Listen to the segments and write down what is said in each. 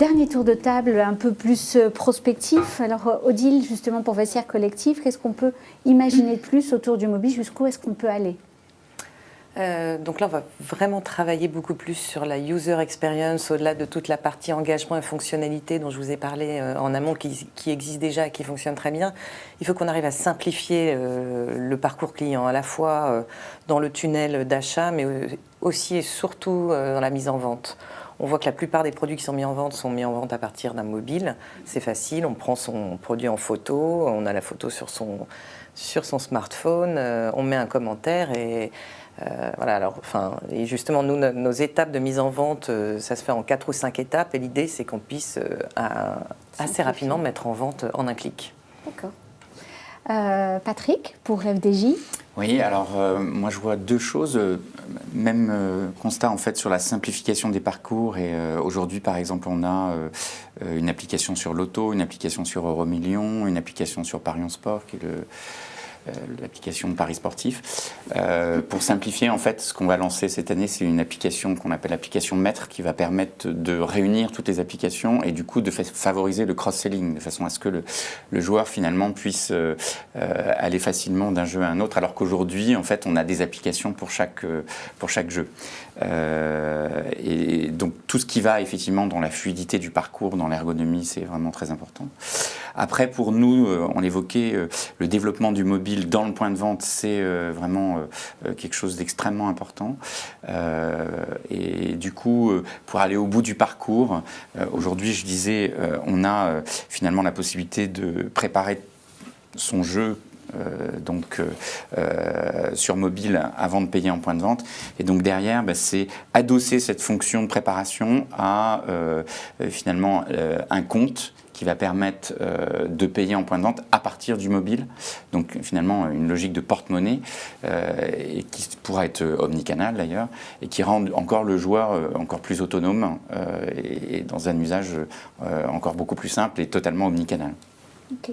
Dernier tour de table un peu plus prospectif. Alors Odile, justement pour Vestiaire Collectif, qu'est-ce qu'on peut imaginer de plus autour du mobile? Jusqu'où est-ce qu'on peut aller? Donc là, on va vraiment travailler beaucoup plus sur la user experience, au-delà de toute la partie engagement et fonctionnalité dont je vous ai parlé en amont, qui existe déjà et qui fonctionne très bien. Il faut qu'on arrive à simplifier le parcours client, à la fois dans le tunnel d'achat, mais aussi et surtout dans la mise en vente. On voit que la plupart des produits qui sont mis en vente à partir d'un mobile. C'est facile, on prend son produit en photo, on a la photo sur son smartphone, on met un commentaire et voilà, alors, et justement, nous, nos étapes de mise en vente, ça se fait en 4 ou 5 étapes et l'idée, c'est qu'on puisse assez rapidement mettre en vente en un clic. D'accord. Patrick, pour FDJ? Oui, alors moi je vois deux choses. Même constat en fait sur la simplification des parcours. Et aujourd'hui, par exemple, on a une application sur Loto, une application sur Euromillions, une application sur Parion Sport, qui est l'application de Paris Sportif. Pour simplifier, en fait, ce qu'on va lancer cette année, c'est une application qu'on appelle l'application Maître, qui va permettre de réunir toutes les applications et du coup de favoriser le cross-selling, de façon à ce que le joueur finalement puisse aller facilement d'un jeu à un autre, alors qu'aujourd'hui, en fait, on a des applications pour chaque jeu. Et donc tout ce qui va effectivement dans la fluidité du parcours, dans l'ergonomie, c'est vraiment très important. Après, pour nous, on l'évoquait, le développement du mobile dans le point de vente, c'est vraiment quelque chose d'extrêmement important. Et du coup, pour aller au bout du parcours, aujourd'hui, je disais, on a finalement la possibilité de préparer son jeu sur mobile avant de payer en point de vente. Et donc derrière, c'est adosser cette fonction de préparation à finalement un compte qui va permettre de payer en point de vente à partir du mobile. Donc finalement une logique de porte-monnaie et qui pourra être omnicanal d'ailleurs et qui rend encore le joueur encore plus autonome et dans un usage encore beaucoup plus simple et totalement omnicanal. Ok.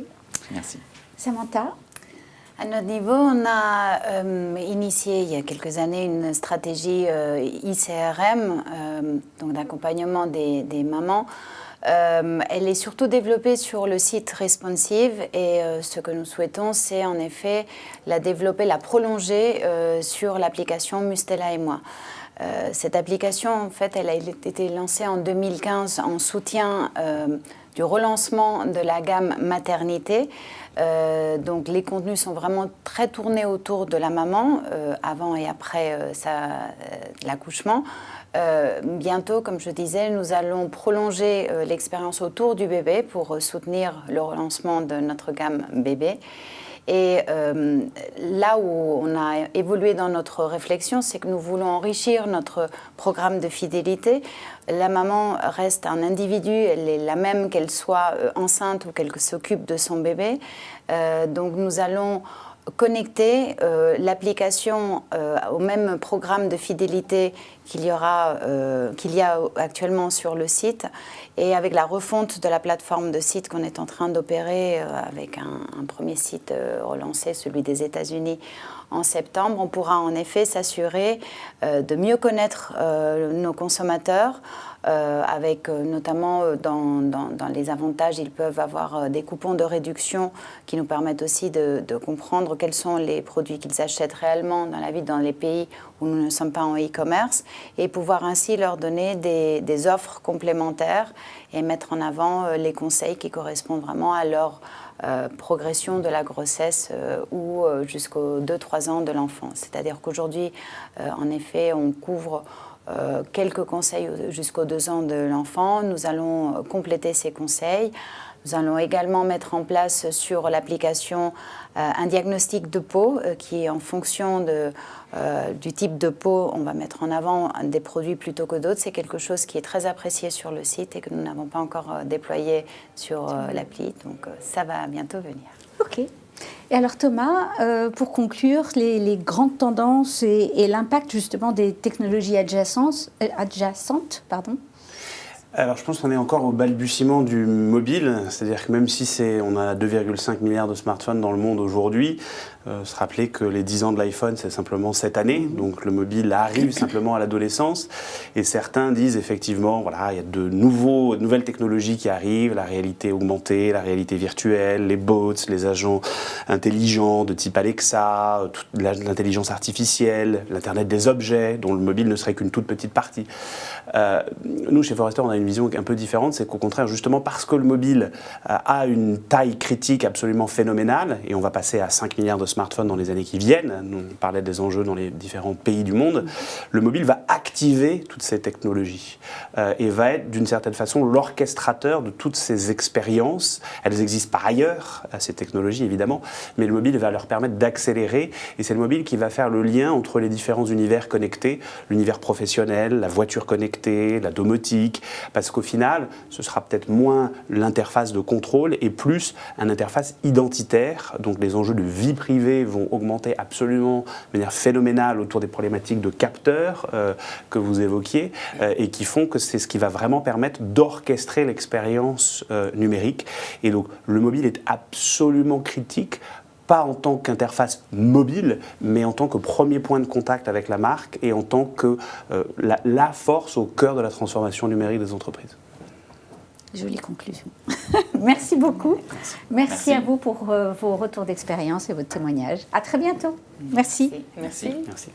Merci. Samantha? À notre niveau, on a initié il y a quelques années une stratégie ICRM, donc d'accompagnement des mamans. Elle est surtout développée sur le site Responsive et ce que nous souhaitons, c'est en effet la développer, la prolonger sur l'application Mustela et moi. Cette application, en fait, elle a été lancée en 2015 en soutien du relancement de la gamme maternité. Donc les contenus sont vraiment très tournés autour de la maman, avant et après l'accouchement. Bientôt, comme je disais, nous allons prolonger l'expérience autour du bébé pour soutenir le relancement de notre gamme bébé. Et là où on a évolué dans notre réflexion, c'est que nous voulons enrichir notre programme de fidélité. La maman reste un individu, elle est la même qu'elle soit enceinte ou qu'elle s'occupe de son bébé. Donc nous allons connecter l'application au même programme de fidélité qu'il y a actuellement sur le site et avec la refonte de la plateforme de site qu'on est en train d'opérer avec un premier site relancé, celui des États-Unis, en septembre, on pourra en effet s'assurer de mieux connaître nos consommateurs, avec notamment dans les avantages, ils peuvent avoir des coupons de réduction qui nous permettent aussi de comprendre quels sont les produits qu'ils achètent réellement dans la vie, dans les pays où nous ne sommes pas en e-commerce, et pouvoir ainsi leur donner des offres complémentaires et mettre en avant les conseils qui correspondent vraiment à leur progression de la grossesse ou jusqu'aux 2-3 ans de l'enfant. C'est-à-dire qu'aujourd'hui, en effet, on couvre quelques conseils jusqu'aux 2 ans de l'enfant. Nous allons compléter ces conseils. Nous allons également mettre en place sur l'application un diagnostic de peau qui est en fonction du type de peau, on va mettre en avant des produits plutôt que d'autres. C'est quelque chose qui est très apprécié sur le site et que nous n'avons pas encore déployé sur l'appli. Donc ça va bientôt venir. Ok. Et alors Thomas, pour conclure, les grandes tendances et l'impact justement des technologies adjacentes, Alors je pense qu'on est encore au balbutiement du mobile, c'est-à-dire que même si on a 2,5 milliards de smartphones dans le monde aujourd'hui, Se rappeler que les 10 ans de l'iPhone, c'est simplement cette année, donc le mobile arrive simplement à l'adolescence. Et certains disent effectivement, voilà, il y a de nouvelles technologies qui arrivent, la réalité augmentée, la réalité virtuelle, les bots, les agents intelligents de type Alexa, l'intelligence artificielle, l'Internet des objets, dont le mobile ne serait qu'une toute petite partie. Nous, chez Forrester, on a une vision un peu différente, c'est qu'au contraire, justement, parce que le mobile a une taille critique absolument phénoménale, et on va passer à 5 milliards de smartphones dans les années qui viennent, on parlait des enjeux dans les différents pays du monde, le mobile va activer toutes ces technologies et va être d'une certaine façon l'orchestrateur de toutes ces expériences. Elles existent par ailleurs, ces technologies évidemment, mais le mobile va leur permettre d'accélérer, et c'est le mobile qui va faire le lien entre les différents univers connectés, l'univers professionnel, la voiture connectée, la domotique, parce qu'au final, ce sera peut-être moins l'interface de contrôle et plus une interface identitaire, donc les enjeux de vie privée vont augmenter absolument de manière phénoménale autour des problématiques de capteurs que vous évoquiez et qui font que c'est ce qui va vraiment permettre d'orchestrer l'expérience numérique. Et donc le mobile est absolument critique, pas en tant qu'interface mobile, mais en tant que premier point de contact avec la marque et en tant que la force au cœur de la transformation numérique des entreprises. Jolie conclusion. Merci beaucoup. Merci à vous pour vos retours d'expérience et votre témoignage. À très bientôt. Merci. Merci. Merci.